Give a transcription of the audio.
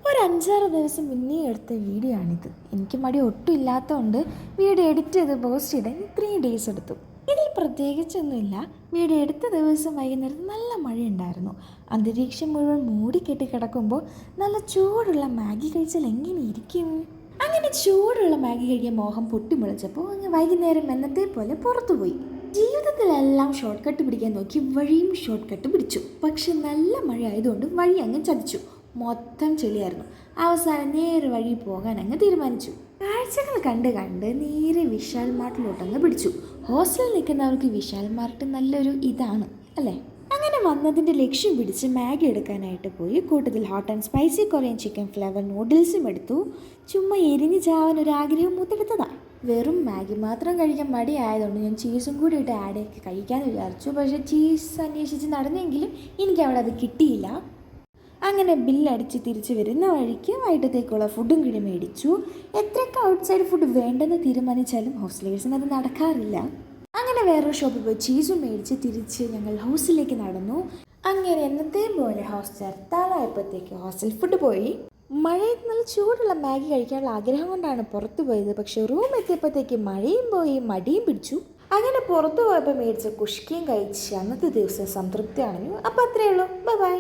ഒരു 5-6 ദിവസം മുന്നേ എടുത്ത വീഡിയോ ആണിത്. എനിക്ക് മടി ഒട്ടും ഇല്ലാത്തതുകൊണ്ട് വീഡിയോ എഡിറ്റ് ചെയ്ത് പോസ്റ്റ് ചെയ്താൽ 3 ഡേയ്സ് എടുത്തു. ഇതിൽ പ്രത്യേകിച്ചൊന്നുമില്ല. വീഡിയോ എടുത്ത ദിവസം വൈകുന്നേരം നല്ല മഴയുണ്ടായിരുന്നു. അന്തരീക്ഷം മുഴുവൻ മൂടിക്കെട്ടി കിടക്കുമ്പോൾ നല്ല ചൂടുള്ള മാഗി കഴിച്ചാൽ എങ്ങനെ ഇരിക്കും? അങ്ങനെ ചൂടുള്ള മാഗി കഴിക്കാൻ മോഹം പൊട്ടിമുളച്ചപ്പോൾ അങ്ങ് വൈകുന്നേരം എന്നത്തെ പോലെ പുറത്തുപോയി. ജീവിതത്തിലെല്ലാം ഷോർട്ട് കട്ട് പിടിക്കാൻ നോക്കി വഴിയും ഷോർട്ട് കട്ട് പിടിച്ചു. പക്ഷെ നല്ല മഴ ആയതുകൊണ്ട് വഴി അങ്ങ് ചതിച്ചു. മൊത്തം ചെളിയായിരുന്നു. അവസാനം നേരെ വഴി പോകാൻ അങ്ങ് തീരുമാനിച്ചു. കാഴ്ചകൾ കണ്ട് കണ്ട് നേരെ വിശാൽ മാർട്ടിലോട്ടങ്ങ് പിടിച്ചു. ഹോസ്റ്റലിൽ നിൽക്കുന്നവർക്ക് വിശാൽ മാർട്ട് നല്ലൊരു ഇതാണ് അല്ലേ? അങ്ങനെ വന്നതിൻ്റെ ലക്ഷ്യം പിടിച്ച് മാഗി എടുക്കാനായിട്ട് പോയി. കൂട്ടത്തിൽ hot and spicy Korean chicken flavour നൂഡിൽസും എടുത്തു. ചുമ്മാ എരിഞ്ഞ് ചാവാൻ ഒരു ആഗ്രഹം മൂത്തെടുത്തതാണ്. വെറും മാഗി മാത്രം കഴിക്കാൻ മടിയായതുകൊണ്ട് ഞാൻ ചീസും കൂടി ഇട്ട് ആഡ് ചെയ്ത് കഴിക്കാമെന്ന് വിചാരിച്ചു. പക്ഷേ ചീസ് അന്വേഷിച്ച് നടന്നെങ്കിലും എനിക്കവിടെ അത് കിട്ടിയില്ല. അങ്ങനെ ബില്ലടിച്ച് തിരിച്ച് വരുന്ന വഴിക്ക് വൈകിട്ടത്തേക്കുള്ള ഫുഡും കൂടി മേടിച്ചു. എത്രയൊക്കെ ഔട്ട്സൈഡ് ഫുഡ് വേണ്ടെന്ന് തീരുമാനിച്ചാലും ഹോസ്റ്റലേഴ്സിന് അത് നടക്കാറില്ല. അങ്ങനെ വേറൊരു ഷോപ്പിൽ പോയി ചീസും മേടിച്ച് തിരിച്ച് ഞങ്ങൾ ഹോസ്റ്റലിലേക്ക് നടന്നു. അങ്ങനെ എന്നത്തെ പോലെ ഹോസ്റ്റൽ എത്താറായപ്പോഴത്തേക്ക് ഹോസ്റ്റൽ ഫുഡ് പോയി. മഴയിൽ നല്ല ചൂടുള്ള മാഗി കഴിക്കാനുള്ള ആഗ്രഹം കൊണ്ടാണ് പുറത്തു പോയത്. പക്ഷെ റൂം എത്തിയപ്പോഴത്തേക്ക് മഴയും പോയി മടിയും പിടിച്ചു. അങ്ങനെ പുറത്തു പോയപ്പോൾ മേടിച്ച കുഷ്കിയും കഴിച്ച് അന്നത്തെ ദിവസം സംതൃപ്തി അണഞ്ഞു. അപ്പോൾ അത്രയേ ഉള്ളൂ. Bye bye.